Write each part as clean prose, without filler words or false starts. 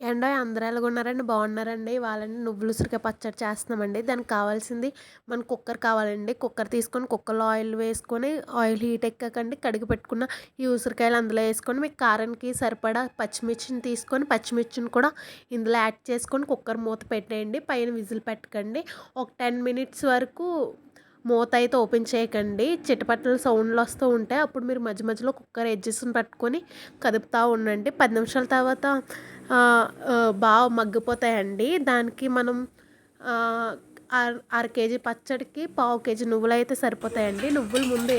ఏండోయ్! అందరూ ఎలాగున్నారండి? బాగున్నారండి? ఇవాళండి నువ్వుల ఉసిరికాయ పచ్చడి చేస్తున్నామండి. దానికి కావాల్సింది మన కుక్కర్ కావాలండి. కుక్కర్ తీసుకొని కుక్కర్‌లో ఆయిల్ వేసుకొని ఆయిల్ హీట్ ఎక్కాకండి కడిగి పెట్టుకున్న ఈ ఉసిరికాయలు అందులో వేసుకొని మీకు కారానికి సరిపడా పచ్చిమిర్చిని తీసుకొని పచ్చిమిర్చిని కూడా ఇందులో యాడ్ చేసుకొని కుక్కర్ మూత పెట్టేయండి. పైన విజిల్ పెట్టకండి. ఒక 10 మినిట్స్ వరకు మూత అయితే ఓపెన్ చేయకండి. చిటపటలు సౌండ్లు వస్తూ ఉంటాయి. అప్పుడు మీరు మధ్య మధ్యలో కుక్కర్ ఎడ్జెస్‌ని పట్టుకొని కదుపుతూ ఉండండి. 10 నిమిషాల తర్వాత బాగా మగ్గిపోతాయండి. దానికి మనం అర కేజీ పచ్చడికి పావు కేజీ నువ్వులైతే సరిపోతాయండి. నువ్వులు ముందు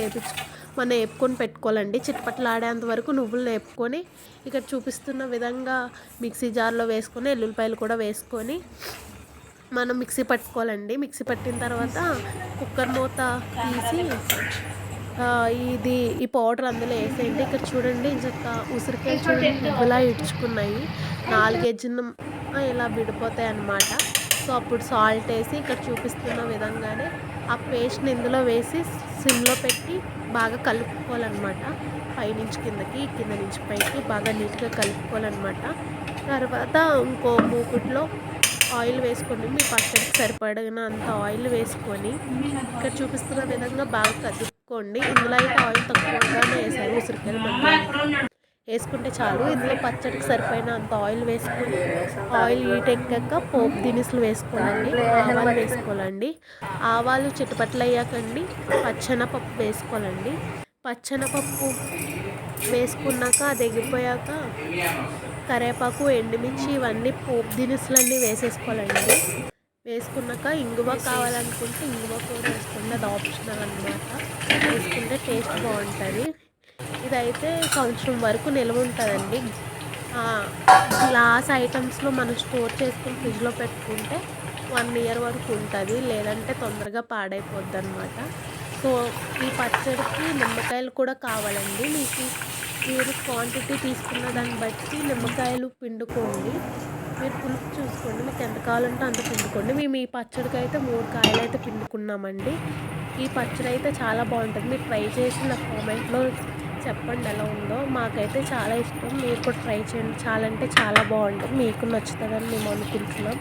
మనం వేపుకొని పెట్టుకోవాలండి. చిటపటలాడేంత వరకు నువ్వులు వేపుకొని ఇక్కడ చూపిస్తున్న విధంగా మిక్సీ జార్లో వేసుకొని ఎల్లుల్లిపాయలు కూడా వేసుకొని మనం మిక్సీ పట్టుకోవాలండి. మిక్సీ పట్టిన తర్వాత కుక్కర్ మూత తీసి ఈ పౌడర్ అందులో వేసేయండి. ఇక్కడ చూడండి ఇంచక్క ఉసిరికాయలు చూడండి ఇలా ఇడ్చుకున్నాయి. 4 ఎజ్జున ఇలా విడిపోతాయి అన్నమాట. సో అప్పుడు సాల్ట్ వేసి ఇక్కడ చూపిస్తున్న విధంగానే ఆ పేస్ట్ని ఇందులో వేసి సిమ్లో పెట్టి బాగా కలుపుకోవాలన్నమాట. పైనుంచి కిందకి కింద నుంచి పైకి బాగా నీట్గా కలుపుకోవాలన్నమాట. తర్వాత ఇంకో మూకుట్లో ఆయిల్ వేసుకోండి. మీ పచ్చడికి సరిపడినంత ఆయిల్ వేసుకొని ఇక్కడ చూపిస్తున్న విధంగా బాగా కదుపుకోండి. ఇందులో అయితే ఆయిల్ తక్కువగానే వేసారు. ఉసిరికాయలు వేసుకుంటే చాలు. ఇందులో పచ్చడికి సరిపోయినంత ఆయిల్ వేసుకొని ఆయిల్ హీట్ ఎక్కాక పోపు దినుసులు వేసుకోవాలండి. ఆవాలు వేసుకోవాలండి. ఆవాలు చిటపట్లు అయ్యాకండి పచ్చెనపప్పు వేసుకోవాలండి. పచ్చెనపప్పు వేసుకున్నాక అది ఎగిపోయాక కరివేపాకు ఎండుమిర్చి ఇవన్నీ పోపు దినుసులన్నీ వేసేసుకోవాలండి. వేసుకున్నాక ఇంగువ కావాలనుకుంటే ఇంగువ కూడా వేసుకోండి. అది ఆప్షనల్ అనమాట. వేసుకుంటే టేస్ట్ బాగుంటుంది. ఇదైతే సంవత్సరం వరకు నిల్వ ఉంటుందండి. గ్లాస్ ఐటమ్స్లో మనం స్టోర్ చేసుకుని ఫ్రిడ్జ్లో పెట్టుకుంటే 1 ఇయర్ వరకు ఉంటుంది. లేదంటే తొందరగా పాడైపోద్ది అనమాట. సో ఈ పచ్చడికి నిమ్మకాయలు కూడా కావాలండి. మీరు క్వాంటిటీ తీసుకున్న దాన్ని బట్టి నిమ్మకాయలు పిండుకోండి. మీరు పులుపు చూసుకోండి. మీకు ఎంత కావాలంటే అంత పిండుకోండి. మేము ఈ పచ్చడికి అయితే 3 కాయలు అయితే పిండుకున్నామండి. ఈ పచ్చడి అయితే చాలా బాగుంటుంది. మీరు ట్రై చేసి నా కామెంట్లో చెప్పండి ఎలా ఉందో. మాకైతే చాలా ఇష్టం. మీరు కూడా ట్రై చేయండి. చాలా అంటే చాలా బాగుంటుంది. మీకు నచ్చుతుందని మేము అనుకుంటున్నాం.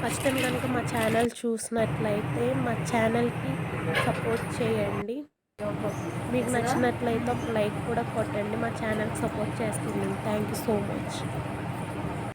ఫస్ట్ టైం కనుక మా ఛానల్ చూసినట్లయితే మా ఛానల్కి సపోర్ట్ చేయండి. మీకు నచ్చినట్లయితే ఒక లైక్ కూడా కొట్టండి. మా ఛానల్కి సపోర్ట్ చేస్తుంది. Thank you so much.